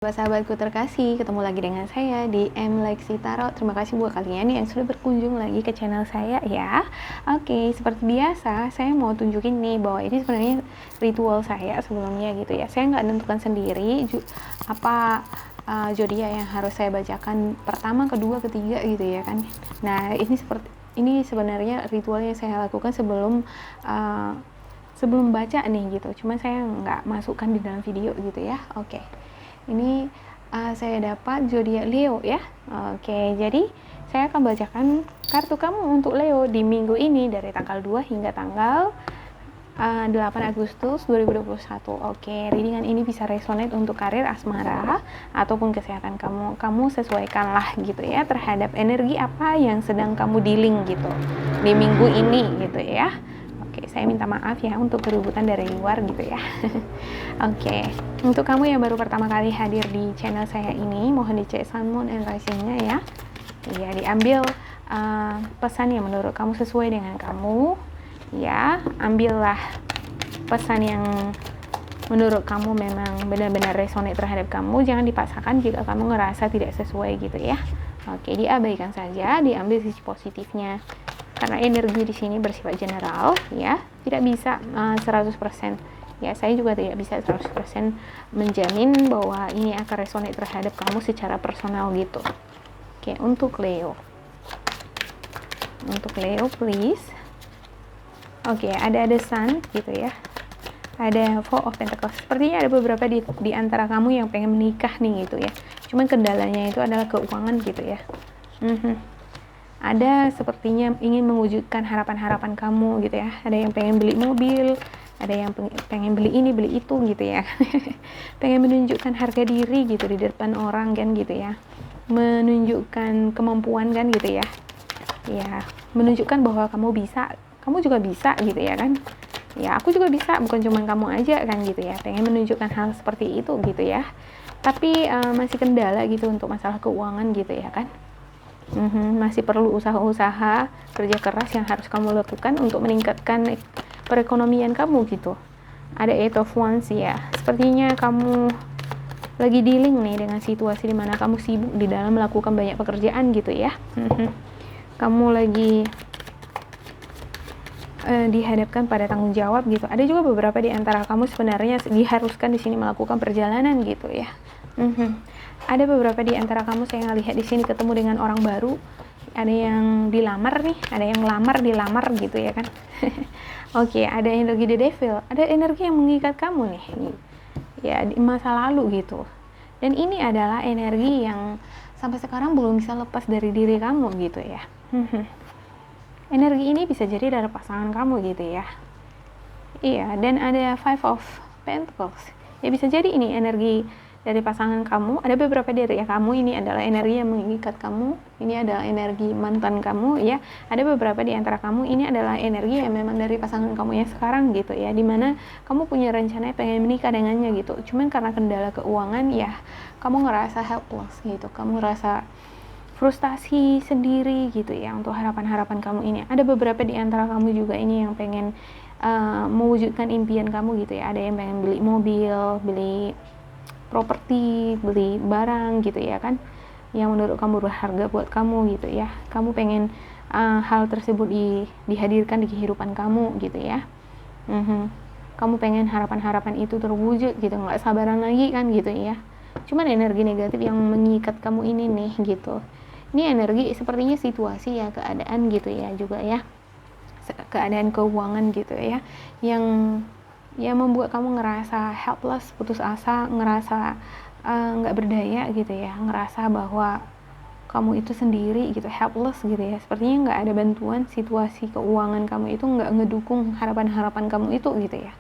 Sahabat-sahabatku terkasih, ketemu lagi dengan saya di M Lexi Tarot. Terima kasih buat kalian yang sudah berkunjung lagi ke channel saya ya. Oke, seperti biasa saya mau tunjukin nih bahwa ini sebenarnya ritual saya sebelumnya gitu ya. Saya nggak nentukan sendiri apa zodiak yang harus saya bacakan pertama, kedua, ketiga gitu ya kan. Nah, ini sebenarnya ritual yang saya lakukan sebelum baca nih gitu. Cuma saya nggak masukkan di dalam video gitu ya. Oke. Ini saya dapat zodiak Leo ya. Oke, jadi saya akan bacakan kartu kamu untuk Leo di minggu ini dari tanggal 2 hingga tanggal 8 Agustus 2021. Oke, readingan ini bisa resonate untuk karir, asmara, ataupun kesehatan kamu. Kamu sesuaikanlah gitu ya terhadap energi apa yang sedang kamu dealing gitu di minggu ini gitu ya. Oke, saya minta maaf ya untuk keributan dari luar gitu ya. Oke, untuk kamu yang baru pertama kali hadir di channel saya ini, mohon dicek Sun, Moon, and Rising-nya ya. Ya, diambil pesan yang menurut kamu sesuai dengan kamu. Ya, ambillah pesan yang menurut kamu memang benar-benar resonate terhadap kamu. Jangan dipaksakan jika kamu ngerasa tidak sesuai gitu ya. Oke, diabaikan saja, diambil sisi positifnya. Karena energi di sini bersifat general ya, tidak bisa 100%. Ya, saya juga tidak bisa 100% menjamin bahwa ini akan resonate terhadap kamu secara personal gitu. Oke, untuk Leo. Untuk Leo please. Oke, ada Sun gitu ya. Ada Four of Pentacles. Sepertinya ada beberapa di antara kamu yang pengen menikah nih gitu ya. Cuman kendalanya itu adalah keuangan gitu ya. Ada sepertinya ingin mewujudkan harapan-harapan kamu gitu ya. Ada yang pengen beli mobil, ada yang pengen beli ini, beli itu gitu ya. Pengen menunjukkan harga diri gitu di depan orang kan gitu ya. Menunjukkan kemampuan kan gitu ya. Ya, menunjukkan bahwa kamu bisa, kamu juga bisa gitu ya kan. Ya, aku juga bisa, bukan cuma kamu aja kan gitu ya. Pengen menunjukkan hal seperti itu gitu ya. Tapi masih kendala gitu untuk masalah keuangan gitu ya kan. Masih perlu usaha-usaha kerja keras yang harus kamu lakukan untuk meningkatkan perekonomian kamu gitu. Ada Eight of Wands ya. Sepertinya kamu lagi dealing nih dengan situasi dimana kamu sibuk di dalam melakukan banyak pekerjaan gitu ya. Kamu lagi dihadapkan pada tanggung jawab gitu. Ada juga beberapa di antara kamu sebenarnya diharuskan di sini melakukan perjalanan gitu ya. Ada beberapa di antara kamu saya lihat di sini ketemu dengan orang baru. Ada yang dilamar nih, ada yang dilamar gitu ya kan. Oke, ada energi The Devil, ada energi yang mengikat kamu nih. Ya, di masa lalu gitu. Dan ini adalah energi yang sampai sekarang belum bisa lepas dari diri kamu gitu ya. Energi ini bisa jadi dari pasangan kamu gitu ya. Iya, dan ada Five of Pentacles. Ya bisa jadi ini energi dari pasangan kamu. Ada beberapa dari kamu ini adalah energi yang mengikat kamu. Ini adalah energi mantan kamu ya. Ada beberapa di antara kamu ini adalah energi yang memang dari pasangan kamu yang sekarang gitu ya. Dimana kamu punya rencana pengen menikah dengannya gitu. Cuman karena kendala keuangan ya, kamu ngerasa helpless gitu. Kamu ngerasa frustasi sendiri gitu ya untuk harapan-harapan kamu ini. Ada beberapa di antara kamu juga ini yang pengen mewujudkan impian kamu gitu ya. Ada yang pengen beli mobil, beli properti, beli barang gitu ya kan, yang menurut kamu berharga buat kamu gitu ya. Kamu pengen hal tersebut dihadirkan di kehidupan kamu gitu ya. Kamu pengen harapan-harapan itu terwujud gitu, nggak sabaran lagi kan gitu ya. Cuman energi negatif yang mengikat kamu ini nih gitu. Ini energi sepertinya situasi ya, keadaan gitu ya juga ya. Keadaan keuangan gitu ya, yang membuat kamu ngerasa helpless, putus asa, ngerasa nggak berdaya gitu ya, ngerasa bahwa kamu itu sendiri gitu, helpless gitu ya. Sepertinya nggak ada bantuan, situasi keuangan kamu itu nggak ngedukung harapan-harapan kamu itu gitu ya.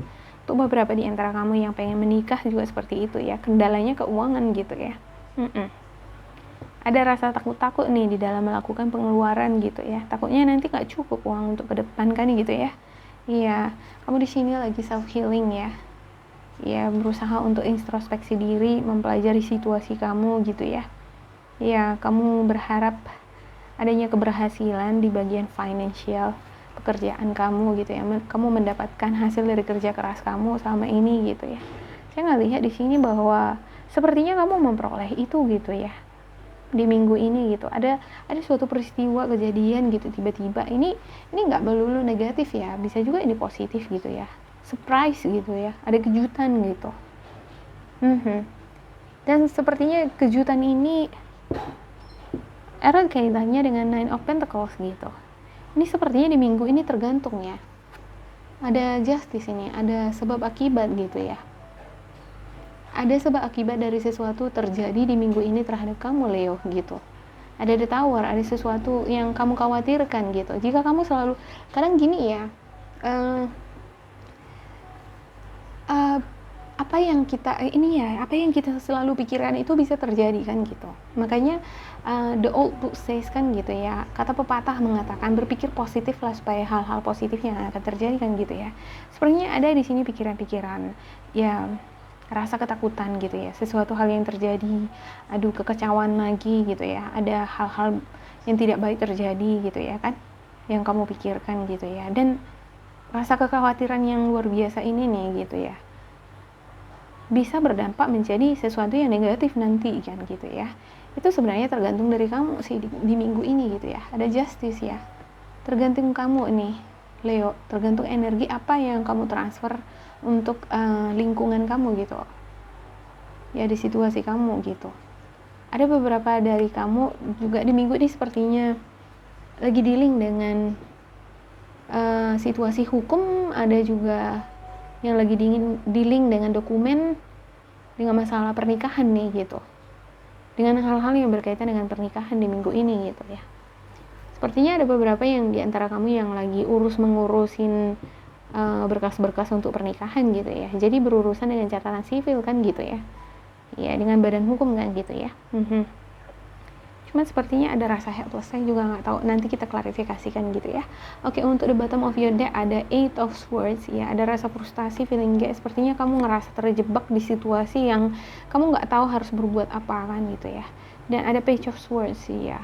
Untuk beberapa di antara kamu yang pengen menikah juga seperti itu ya, kendalanya keuangan gitu ya. Ada rasa takut-takut nih di dalam melakukan pengeluaran gitu ya. Takutnya nanti nggak cukup uang untuk ke depan kan gitu ya. Iya, kamu di sini lagi self healing ya. Ya, berusaha untuk introspeksi diri, mempelajari situasi kamu gitu ya. Ya, kamu berharap adanya keberhasilan di bagian financial pekerjaan kamu gitu ya. Kamu mendapatkan hasil dari kerja keras kamu selama ini gitu ya. Saya nggak lihat di sini bahwa sepertinya kamu memperoleh itu gitu ya di minggu ini gitu. Ada suatu peristiwa kejadian gitu tiba-tiba, ini nggak melulu negatif ya, bisa juga ini positif gitu ya, surprise gitu ya, ada kejutan gitu. Dan sepertinya kejutan ini erat kaitannya dengan Nine of Pentacles gitu. Ini sepertinya di minggu ini tergantung ya, ada justice ini, ada sebab akibat gitu ya, ada sebab akibat dari sesuatu terjadi di minggu ini terhadap kamu Leo gitu. Ada the Tower, ada sesuatu yang kamu khawatirkan gitu. Jika kamu selalu, kadang gini ya, apa yang kita selalu pikirkan itu bisa terjadi kan gitu. Makanya the old book says kan gitu ya, kata pepatah mengatakan berpikir positif lah supaya hal-hal positif yang akan terjadi kan gitu ya. Sebenarnya ada di sini pikiran-pikiran ya, rasa ketakutan gitu ya, sesuatu hal yang terjadi, kekecauan lagi gitu ya, ada hal-hal yang tidak baik terjadi gitu ya kan, yang kamu pikirkan gitu ya, dan rasa kekhawatiran yang luar biasa ini nih gitu ya, bisa berdampak menjadi sesuatu yang negatif nanti kan gitu ya. Itu sebenarnya tergantung dari kamu sih di minggu ini gitu ya, ada justice ya, tergantung kamu nih Leo, tergantung energi apa yang kamu transfer untuk lingkungan kamu gitu ya, di situasi kamu gitu. Ada beberapa dari kamu juga di minggu ini sepertinya lagi dealing dengan situasi hukum, ada juga yang lagi dealing dengan dokumen, dengan masalah pernikahan nih gitu, dengan hal-hal yang berkaitan dengan pernikahan di minggu ini gitu ya. Sepertinya ada beberapa yang di antara kamu yang lagi mengurusin berkas-berkas untuk pernikahan gitu ya, jadi berurusan dengan catatan sipil kan gitu ya, ya dengan badan hukum kan gitu ya. Cuma sepertinya ada rasa helpless, saya juga nggak tahu, nanti kita klarifikasikan gitu ya. Oke, untuk the bottom of your deck ada Eight of Swords ya, ada rasa frustasi, feeling gak, sepertinya kamu ngerasa terjebak di situasi yang kamu nggak tahu harus berbuat apa kan gitu ya. Dan ada Page of Swords ya,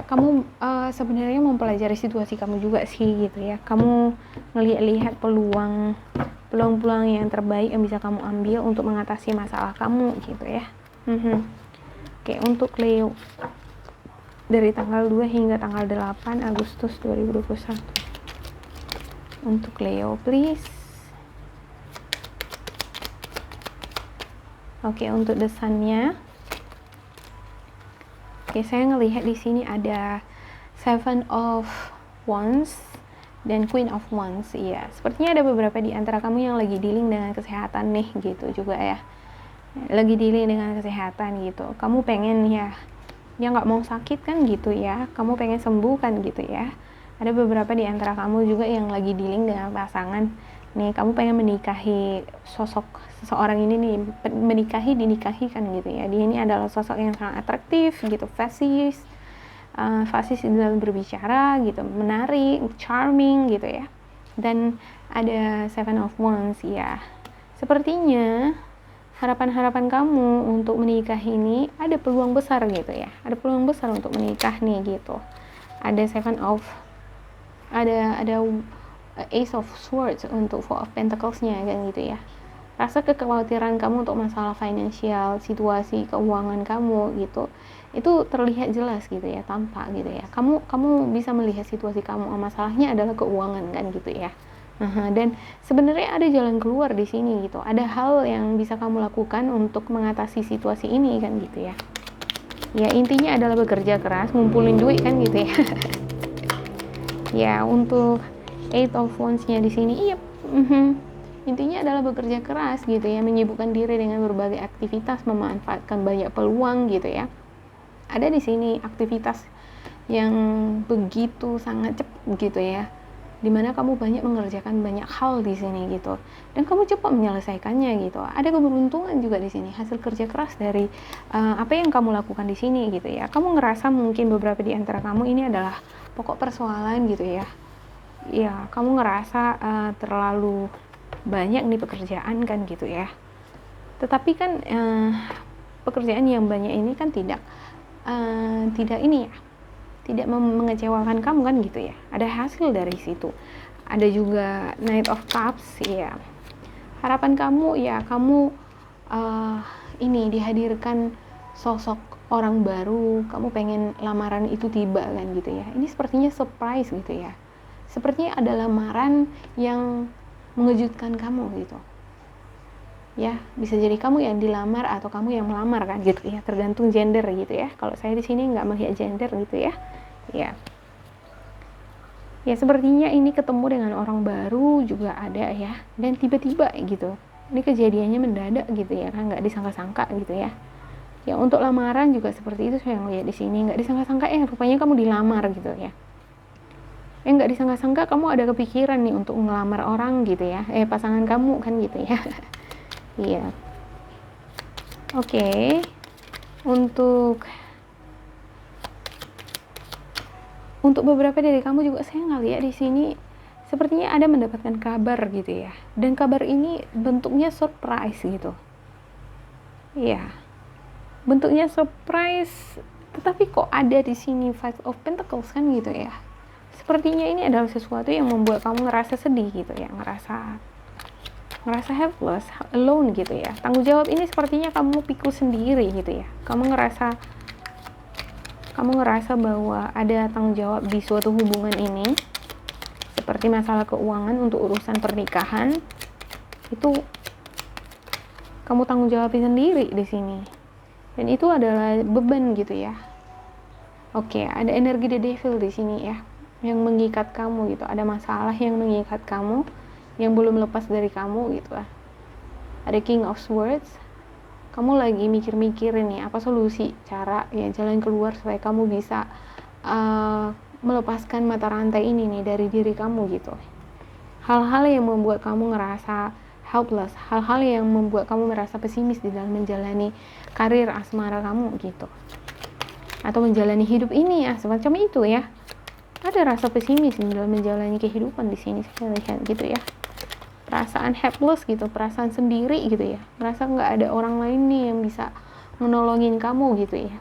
kamu sebenarnya mempelajari situasi kamu juga sih gitu ya, kamu melihat peluang yang terbaik yang bisa kamu ambil untuk mengatasi masalah kamu gitu ya. Oke, untuk Leo dari tanggal 2 hingga tanggal 8 Agustus 2021 untuk Leo please. Oke, untuk the sun-nya, oke, saya ngelihat di sini ada Seven of Wands dan Queen of Wands ya. Sepertinya ada beberapa di antara kamu yang lagi dealing dengan kesehatan nih gitu juga ya. Lagi dealing dengan kesehatan gitu. Kamu pengen ya nggak mau sakit kan gitu ya. Kamu pengen sembuh kan gitu ya. Ada beberapa di antara kamu juga yang lagi dealing dengan pasangan. Nih, kamu pengen menikahi sosok seseorang ini nih, dinikahi kan gitu ya. Dia ini adalah sosok yang sangat atraktif gitu, fasis dalam berbicara gitu, menarik, charming gitu ya. Dan ada Seven of Wands ya. Sepertinya harapan-harapan kamu untuk menikah ini ada peluang besar gitu ya, ada peluang besar untuk menikah nih gitu. Ada ada Ace of Swords untuk Four of Pentacles-nya kan gitu ya. Rasa kekhawatiran kamu untuk masalah finansial, situasi keuangan kamu gitu, itu terlihat jelas gitu ya, tampak gitu ya. Kamu bisa melihat situasi kamu, masalahnya adalah keuangan kan gitu ya. Dan sebenarnya ada jalan keluar di sini gitu. Ada hal yang bisa kamu lakukan untuk mengatasi situasi ini kan gitu ya. Ya intinya adalah bekerja keras, ngumpulin duit kan gitu ya. Ya untuk Eight of Wands-nya di sini, intinya adalah bekerja keras gitu ya, menyibukkan diri dengan berbagai aktivitas, memanfaatkan banyak peluang gitu ya. Ada di sini aktivitas yang begitu sangat cepat gitu ya, dimana kamu banyak mengerjakan banyak hal di sini gitu, dan kamu cepat menyelesaikannya gitu. Ada keberuntungan juga di sini, hasil kerja keras dari apa yang kamu lakukan di sini gitu ya. Kamu ngerasa mungkin beberapa di antara kamu ini adalah pokok persoalan gitu ya. Ya, kamu ngerasa terlalu banyak nih pekerjaan kan gitu ya. Tetapi kan pekerjaan yang banyak ini kan tidak ini ya, tidak mengecewakan kamu kan gitu ya. Ada hasil dari situ. Ada juga Knight of Cups ya. Harapan kamu ya, kamu ini dihadirkan sosok orang baru, kamu pengen lamaran itu tiba kan gitu ya. Ini sepertinya surprise gitu ya. Sepertinya ada lamaran yang mengejutkan kamu gitu. Ya, bisa jadi kamu yang dilamar atau kamu yang melamar kan gitu ya, tergantung gender gitu ya. Kalau saya di sini nggak melihat gender gitu ya. Ya. Ya, sepertinya ini ketemu dengan orang baru juga ada ya, dan tiba-tiba gitu. Ini kejadiannya mendadak gitu ya kan, nggak disangka-sangka gitu ya. Ya, untuk lamaran juga seperti itu saya lihat di sini, nggak disangka-sangka rupanya kamu dilamar gitu ya. Nggak disangka-sangka kamu ada kepikiran nih untuk ngelamar orang gitu ya, pasangan kamu kan gitu ya. Iya. Oke. Untuk beberapa dari kamu juga saya ngeliat di sini sepertinya ada mendapatkan kabar gitu ya, dan kabar ini bentuknya surprise gitu. Iya, bentuknya surprise, tetapi kok ada di sini Five of Pentacles kan gitu ya. Sepertinya ini adalah sesuatu yang membuat kamu ngerasa sedih gitu ya, ngerasa helpless, alone gitu ya. Tanggung jawab ini sepertinya kamu pikul sendiri gitu ya. Kamu ngerasa bahwa ada tanggung jawab di suatu hubungan ini, seperti masalah keuangan untuk urusan pernikahan, itu kamu tanggung jawabin sendiri di sini. Dan itu adalah beban gitu ya. Oke, ada energi the devil di sini ya, yang mengikat kamu gitu. Ada masalah yang mengikat kamu, yang belum lepas dari kamu gitu lah. Ada King of Swords. Kamu lagi mikir-mikirin nih apa solusi, cara ya jalan keluar supaya kamu bisa melepaskan mata rantai ini nih dari diri kamu gitu. Hal-hal yang membuat kamu ngerasa helpless, hal-hal yang membuat kamu merasa pesimis di dalam menjalani karir asmara kamu gitu, atau menjalani hidup ini ya, semacam itu ya. Ada rasa pesimis di dalam menjalani kehidupan di sini saya lihat gitu ya. Perasaan helpless gitu, perasaan sendiri gitu ya, merasa nggak ada orang lain nih yang bisa menolongin kamu gitu ya.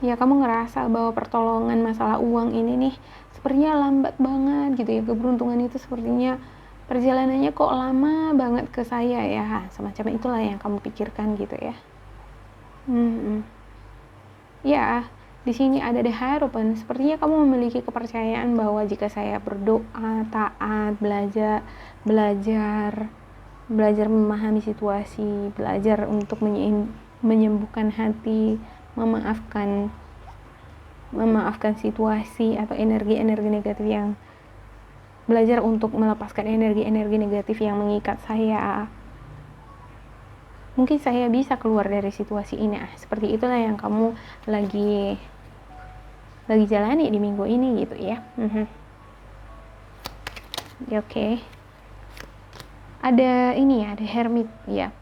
Ya, kamu ngerasa bahwa pertolongan masalah uang ini nih sepertinya lambat banget gitu ya. Keberuntungan itu sepertinya perjalanannya kok lama banget ke saya ya, semacam itulah yang kamu pikirkan gitu ya. Ya, di sini ada the Hierophant. Sepertinya kamu memiliki kepercayaan bahwa jika saya berdoa, taat, belajar memahami situasi, belajar untuk menyembuhkan hati, memaafkan situasi atau energi-energi negatif yang belajar untuk melepaskan energi-energi negatif yang mengikat saya. Mungkin saya bisa keluar dari situasi ini. Seperti itulah yang kamu lagi jalani di minggu ini gitu ya. Oke. Ada ini ya, ada Hermit ya.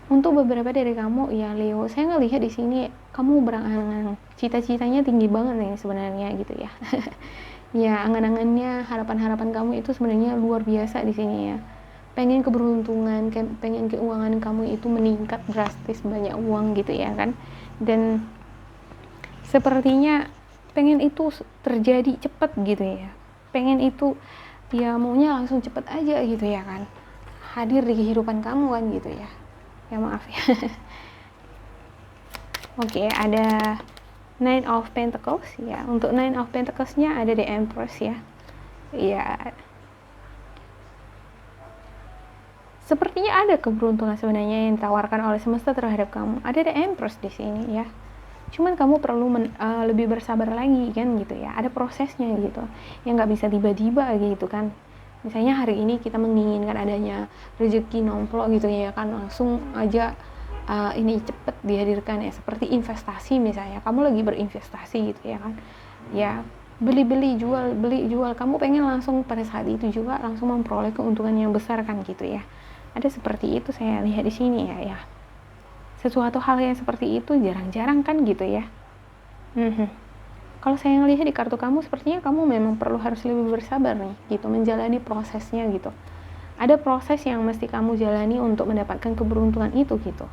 Untuk beberapa dari kamu ya Leo, saya ngelihat di sini kamu berangan-angan, cita-citanya tinggi banget nih sebenarnya gitu ya. Ya, angan-angannya, harapan-harapan kamu itu sebenarnya luar biasa di sini ya. Pengen keberuntungan, pengen keuangan kamu itu meningkat drastis, banyak uang gitu ya kan. Dan sepertinya pengen itu terjadi cepat gitu ya. Pengen itu ya maunya langsung cepat aja gitu ya kan. Hadir di kehidupan kamu kan gitu ya. Ya maaf ya. Oke, ada Nine of Pentacles ya. Untuk Nine of Pentacles-nya ada The Empress ya. Ya. Sepertinya ada keberuntungan sebenarnya yang ditawarkan oleh semesta terhadap kamu. Ada The Empress di sini ya. Cuman kamu perlu lebih bersabar lagi kan gitu ya. Ada prosesnya gitu. Yang nggak bisa tiba-tiba gitu kan. Misalnya hari ini kita menginginkan adanya rezeki nomplok gitu ya kan, langsung aja ini cepet dihadirkan ya, seperti investasi misalnya, kamu lagi berinvestasi gitu ya kan ya, beli jual, kamu pengen langsung pada saat itu juga langsung memperoleh keuntungan yang besar kan gitu ya. Ada seperti itu saya lihat di sini ya. Sesuatu hal yang seperti itu jarang-jarang kan gitu ya. Kalau saya ngelihat di kartu kamu, sepertinya kamu memang perlu harus lebih bersabar nih, gitu, menjalani prosesnya gitu. Ada proses yang mesti kamu jalani untuk mendapatkan keberuntungan itu gitu.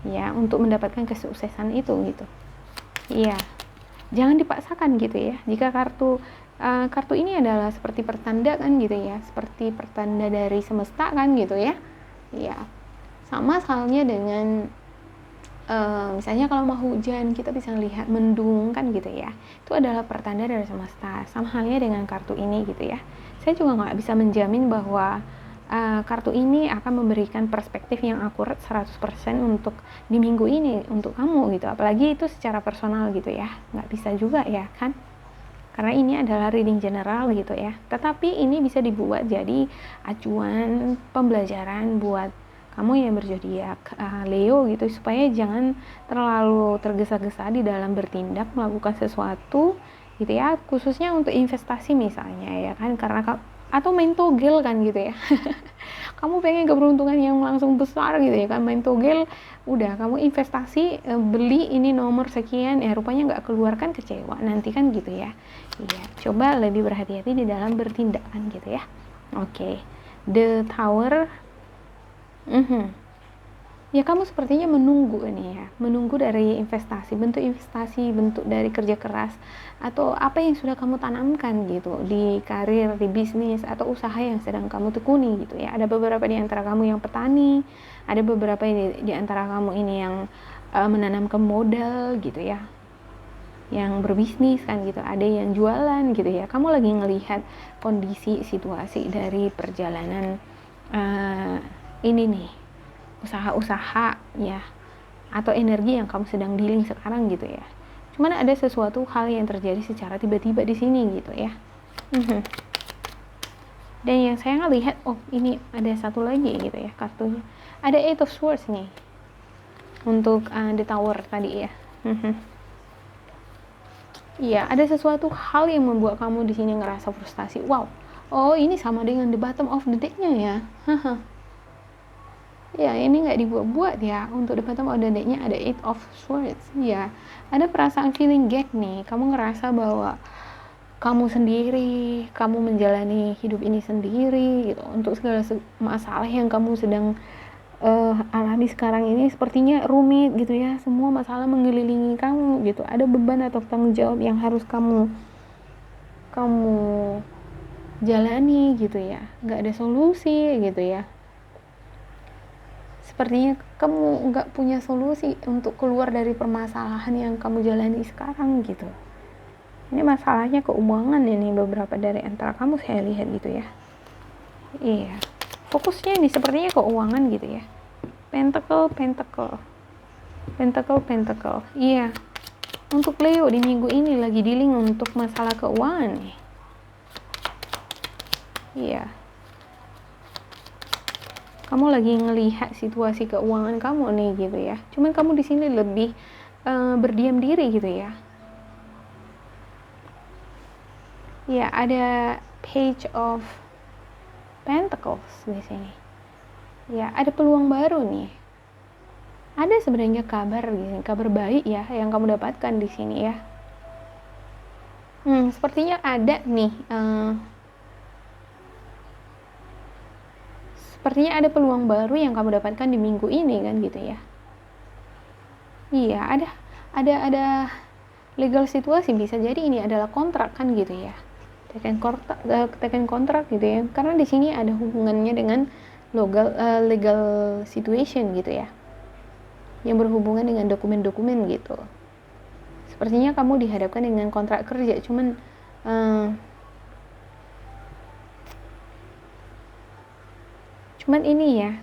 Ya, untuk mendapatkan kesuksesan itu gitu. Iya. Jangan dipaksakan gitu ya. Jika kartu kartu ini adalah seperti pertanda kan gitu ya, seperti pertanda dari semesta kan gitu ya. Ya, sama halnya dengan misalnya kalau mau hujan kita bisa lihat mendung kan gitu ya, itu adalah pertanda dari semesta. Sama halnya dengan kartu ini gitu ya, saya juga nggak bisa menjamin bahwa kartu ini akan memberikan perspektif yang akurat 100% untuk di minggu ini untuk kamu gitu, apalagi itu secara personal gitu ya, nggak bisa juga ya kan, karena ini adalah reading general gitu ya. Tetapi ini bisa dibuat jadi acuan pembelajaran buat kamu yang berzodiak Leo gitu, supaya jangan terlalu tergesa-gesa di dalam bertindak melakukan sesuatu gitu ya, khususnya untuk investasi misalnya ya kan, karena atau main togel kan gitu ya. Kamu pengen keberuntungan yang langsung besar gitu ya kan, main togel, udah kamu investasi beli ini nomor sekian, rupanya nggak keluar kan, kecewa nanti kan gitu ya. Iya, coba lebih berhati-hati di dalam bertindak kan gitu ya. Oke. The Tower. Ya kamu sepertinya menunggu ini ya, menunggu dari investasi, bentuk dari kerja keras, atau apa yang sudah kamu tanamkan gitu di karir, di bisnis, atau usaha yang sedang kamu tekuni gitu ya. Ada beberapa di antara kamu yang petani, ada beberapa di antara kamu ini yang menanamkan modal gitu ya, yang berbisnis kan gitu, ada yang jualan gitu ya. Kamu lagi ngelihat kondisi situasi dari perjalanan ini nih, usaha-usaha ya, atau energi yang kamu sedang dealing sekarang gitu ya. Cuman ada sesuatu hal yang terjadi secara tiba-tiba di sini gitu ya. Dan yang saya ngelihat, oh ini ada satu lagi gitu ya kartunya, ada Eight of Swords nih untuk The Tower tadi ya. Iya, ada sesuatu hal yang membuat kamu di sini ngerasa frustasi. Wow, oh ini sama dengan the bottom of the deck-nya ya. Ya, ini nggak dibuat-buat ya. Untuk the bottom of the deck-nya ada Eight of Swords. Ya, ada perasaan feeling gag nih. Kamu ngerasa bahwa kamu sendiri, kamu menjalani hidup ini sendiri gitu. Untuk segala masalah yang kamu sedang alami sekarang ini sepertinya rumit gitu ya. Semua masalah mengelilingi kamu gitu. Ada beban atau tanggung jawab yang harus kamu jalani gitu ya. Nggak ada solusi gitu ya. Sepertinya kamu nggak punya solusi untuk keluar dari permasalahan yang kamu jalani sekarang gitu. Ini masalahnya keuangan ini, beberapa dari antara kamu saya lihat gitu ya. Iya, fokusnya ini sepertinya keuangan gitu ya. Pentacle. Iya, untuk Leo di minggu ini lagi dealing untuk masalah keuangan nih. Iya, kamu lagi ngelihat situasi keuangan kamu nih gitu ya. Cuman kamu di sini lebih berdiam diri gitu ya. Ya, ada Page of Pentacles di sini. Ya, ada peluang baru nih. Ada sebenarnya kabar baik ya yang kamu dapatkan di sini ya. Sepertinya ada nih. Sepertinya ada peluang baru yang kamu dapatkan di minggu ini kan gitu ya. Iya, ada legal situasi, bisa jadi ini adalah kontrak kan gitu ya. Tekan kontrak gitu ya. Karena di sini ada hubungannya dengan legal situation gitu ya. Yang berhubungan dengan dokumen-dokumen gitu. Sepertinya kamu dihadapkan dengan kontrak kerja, cuman ini ya,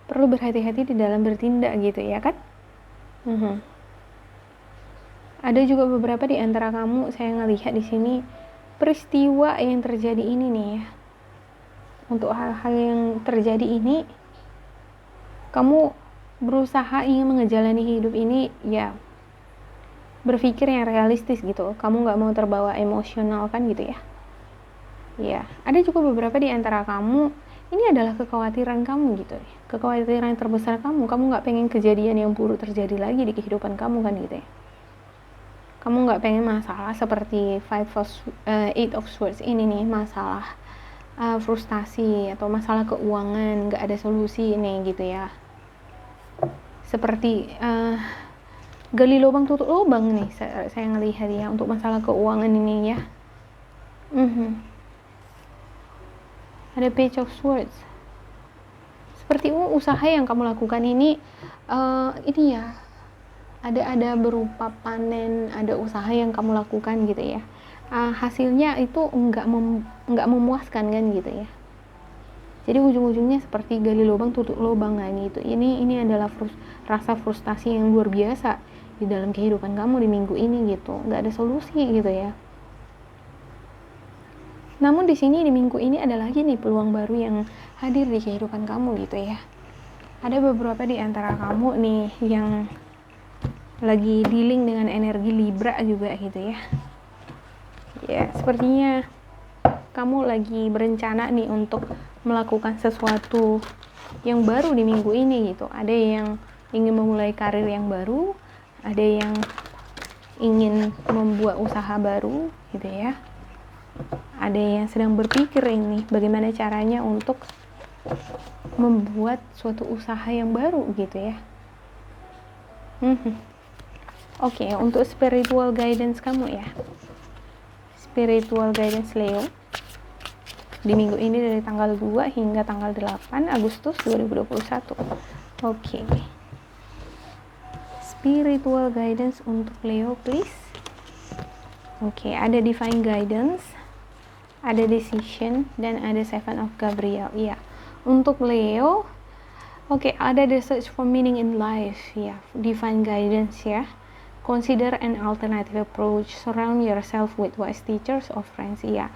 perlu berhati-hati di dalam bertindak gitu ya kan. Ada juga beberapa di antara kamu saya ngelihat di sini peristiwa yang terjadi ini nih ya. Untuk hal-hal yang terjadi ini, kamu berusaha ingin menjalani hidup ini ya, berpikir yang realistis gitu. Kamu nggak mau terbawa emosional kan gitu ya. Ya, ada juga beberapa di antara kamu, ini adalah kekhawatiran kamu gitu ya. Kekhawatiran terbesar kamu nggak pengen kejadian yang buruk terjadi lagi di kehidupan kamu kan gitu ya. Kamu nggak pengen masalah seperti Eight of Swords ini nih, masalah frustasi atau masalah keuangan, nggak ada solusi ini gitu ya. Seperti gali lubang tutup lubang nih saya ngelihat ya untuk masalah keuangan ini ya. Ada Page of Swords. Seperti usaha yang kamu lakukan ini ya, ada berupa panen, ada usaha yang kamu lakukan gitu ya. Hasilnya itu enggak memuaskan kan gitu ya. Jadi ujung-ujungnya seperti gali lubang tutup lubang kan gitu. Ini adalah rasa frustasi yang luar biasa di dalam kehidupan kamu di minggu ini gitu. Nggak ada solusi gitu ya. Namun di sini di minggu ini ada lagi nih peluang baru yang hadir di kehidupan kamu gitu ya. Ada beberapa di antara kamu nih yang lagi dealing dengan energi Libra juga gitu ya. Ya, sepertinya kamu lagi berencana nih untuk melakukan sesuatu yang baru di minggu ini gitu. Ada yang ingin memulai karir yang baru, ada yang ingin membuat usaha baru gitu ya. Ada yang sedang berpikir ini bagaimana caranya untuk membuat suatu usaha yang baru gitu ya. Oke, untuk spiritual guidance kamu ya. Spiritual guidance Leo di minggu ini dari tanggal 2 hingga tanggal 8 Agustus 2021. Oke. Spiritual guidance untuk Leo please. Oke, ada divine guidance, ada decision, dan ada Seven of Gabriel. Ya. Untuk Leo, ada the search for meaning in life ya, divine guidance ya. Consider an alternative approach, surround yourself with wise teachers or friends ya.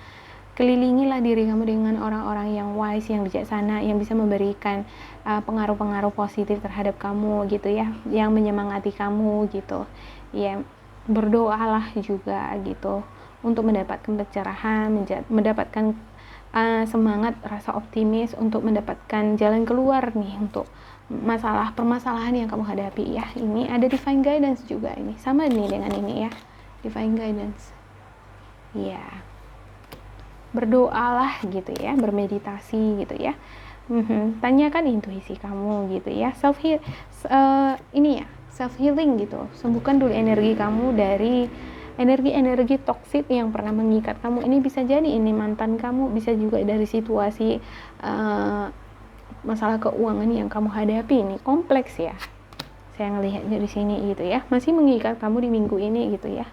Kelilingilah diri kamu dengan orang-orang yang wise, yang bijaksana, yang bisa memberikan pengaruh-pengaruh positif terhadap kamu gitu ya, yang menyemangati kamu gitu ya. Berdoalah juga gitu untuk mendapatkan pencerahan, mendapatkan semangat, rasa optimis untuk mendapatkan jalan keluar nih untuk permasalahan yang kamu hadapi ya. Ini ada divine guidance juga, ini sama nih dengan ini ya, divine guidance ya. Berdoalah gitu ya, bermeditasi gitu ya. Tanyakan intuisi kamu gitu ya, self healing gitu. Sembuhkan dulu energi kamu dari energi toksik yang pernah mengikat kamu. Ini bisa jadi ini mantan kamu, bisa juga dari situasi masalah keuangan yang kamu hadapi. Ini kompleks ya, saya ngelihatnya di sini gitu ya, masih mengikat kamu di minggu ini gitu ya.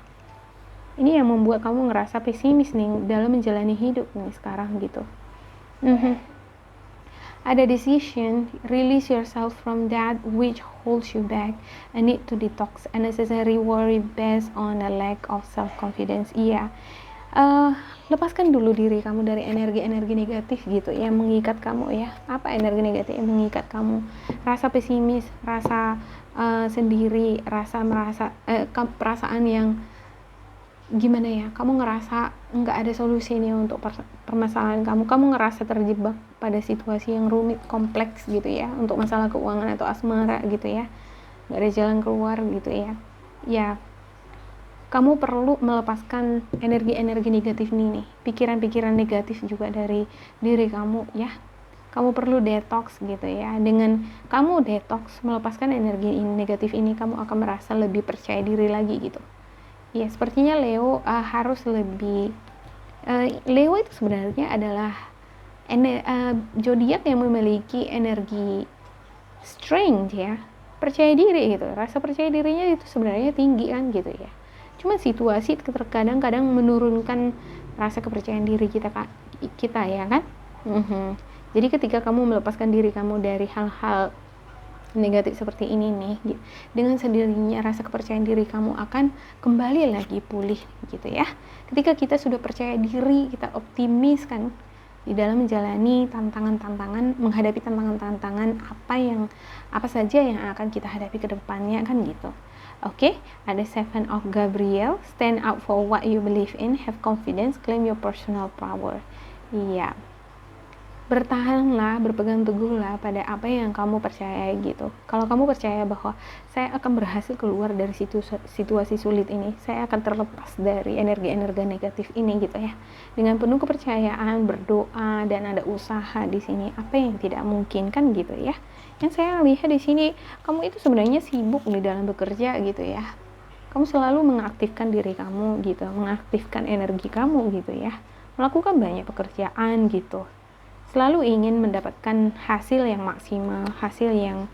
Ini yang membuat kamu ngerasa pesimis nih dalam menjalani hidup nih sekarang gitu. Ada decision, release yourself from that which holds you back, and need to detox unnecessary worry based on a lack of self-confidence. Iya, lepaskan dulu diri kamu dari energi-energi negatif gitu yang mengikat kamu ya. Apa energi negatif yang mengikat kamu? Rasa pesimis, rasa sendiri, perasaan yang gimana ya, kamu ngerasa nggak ada solusi nih untuk permasalahan kamu ngerasa terjebak pada situasi yang rumit, kompleks gitu ya, untuk masalah keuangan atau asmara gitu ya, nggak ada jalan keluar gitu ya, kamu perlu melepaskan energi-energi negatif ini nih, pikiran-pikiran negatif juga dari diri kamu ya. Kamu perlu detox gitu ya. Dengan kamu detox, melepaskan energi negatif ini, kamu akan merasa lebih percaya diri lagi gitu. Ya, sepertinya Leo harus lebih Leo itu sebenarnya adalah zodiak yang memiliki energi strength ya, percaya diri gitu. Rasa percaya dirinya itu sebenarnya tinggi kan gitu ya. Cuma situasi terkadang menurunkan rasa kepercayaan diri kita ya kan. Jadi ketika kamu melepaskan diri kamu dari hal-hal negatif seperti ini nih, dengan sendirinya rasa kepercayaan diri kamu akan kembali lagi pulih gitu ya. Ketika kita sudah percaya diri, kita optimis kan di dalam menjalani tantangan-tantangan, menghadapi tantangan-tantangan apa saja yang akan kita hadapi ke depannya kan gitu. Oke, ada Seven of Gabriel, stand up for what you believe in, have confidence, claim your personal power. Iya. Bertahanlah, berpegang teguhlah pada apa yang kamu percaya gitu. Kalau kamu percaya bahwa saya akan berhasil keluar dari situasi sulit ini, saya akan terlepas dari energi-energi negatif ini gitu ya. Dengan penuh kepercayaan, berdoa, dan ada usaha di sini, apa yang tidak mungkin kan gitu ya. Yang saya lihat di sini, kamu itu sebenarnya sibuk di dalam bekerja gitu ya. Kamu selalu mengaktifkan diri kamu gitu, mengaktifkan energi kamu gitu ya. melakukan banyak pekerjaan gitu, selalu ingin mendapatkan hasil yang maksimal, hasil yang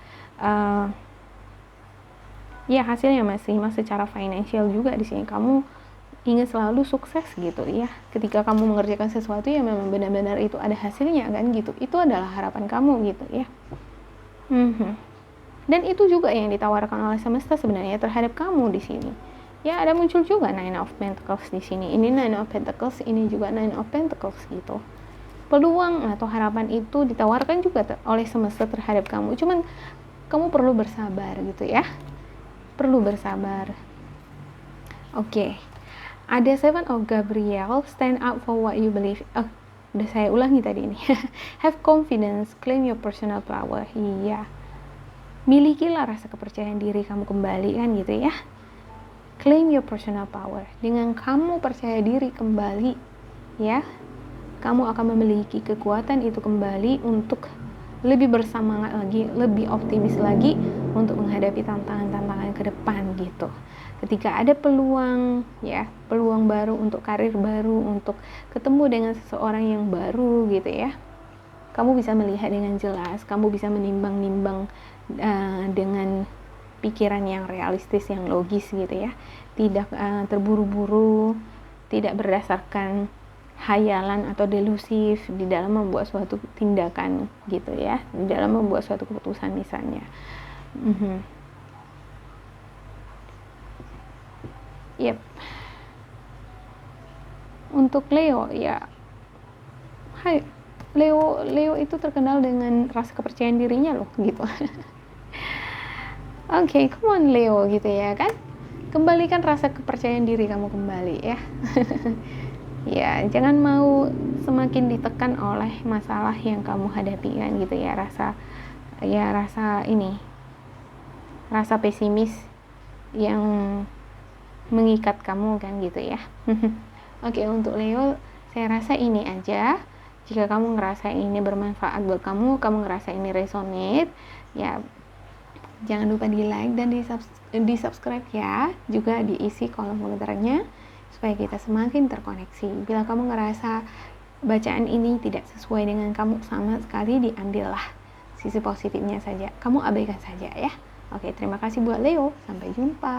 maksimal secara finansial juga. Di sini kamu ingin selalu sukses gitu ya. Ketika kamu mengerjakan sesuatu yang memang benar-benar itu ada hasilnya kan gitu, itu adalah harapan kamu gitu ya. Dan itu juga yang ditawarkan oleh semesta sebenarnya terhadap kamu di sini. Ya, ada muncul juga Nine of Pentacles di sini. Ini Nine of Pentacles, ini juga Nine of Pentacles gitu. Peluang atau harapan itu ditawarkan juga oleh semesta terhadap kamu. Cuman kamu perlu bersabar gitu ya. Perlu bersabar. Oke. Ada Seven of Gabriel, stand up for what you believe. Udah saya ulangi tadi ini. Have confidence, claim your personal power. Iya. Milikilah rasa kepercayaan diri kamu kembali kan gitu ya. Claim your personal power. Dengan kamu percaya diri kembali ya, kamu akan memiliki kekuatan itu kembali untuk lebih bersemangat lagi, lebih optimis lagi untuk menghadapi tantangan-tantangan ke depan gitu. Ketika ada peluang ya, peluang baru untuk karir baru, untuk ketemu dengan seseorang yang baru gitu ya, kamu bisa melihat dengan jelas, kamu bisa menimbang-nimbang dengan pikiran yang realistis, yang logis gitu ya, tidak terburu-buru, tidak berdasarkan hayalan atau delusif di dalam membuat suatu tindakan gitu ya, di dalam membuat suatu keputusan misalnya. Yep. Untuk Leo ya, Leo itu terkenal dengan rasa kepercayaan dirinya loh gitu. Oke, come on Leo gitu ya kan, kembalikan rasa kepercayaan diri kamu kembali ya. Ya, jangan mau semakin ditekan oleh masalah yang kamu hadapi kan gitu ya, rasa pesimis yang mengikat kamu kan gitu ya. Oke, untuk Leo saya rasa ini aja. Jika kamu ngerasa ini bermanfaat buat kamu ngerasa ini resonate ya, jangan lupa di like dan di subscribe ya, juga diisi kolom komentarnya supaya kita semakin terkoneksi. Bila kamu ngerasa bacaan ini tidak sesuai dengan kamu sama sekali, diambillah sisi positifnya saja, kamu abaikan saja ya. Oke, terima kasih buat Leo, sampai jumpa.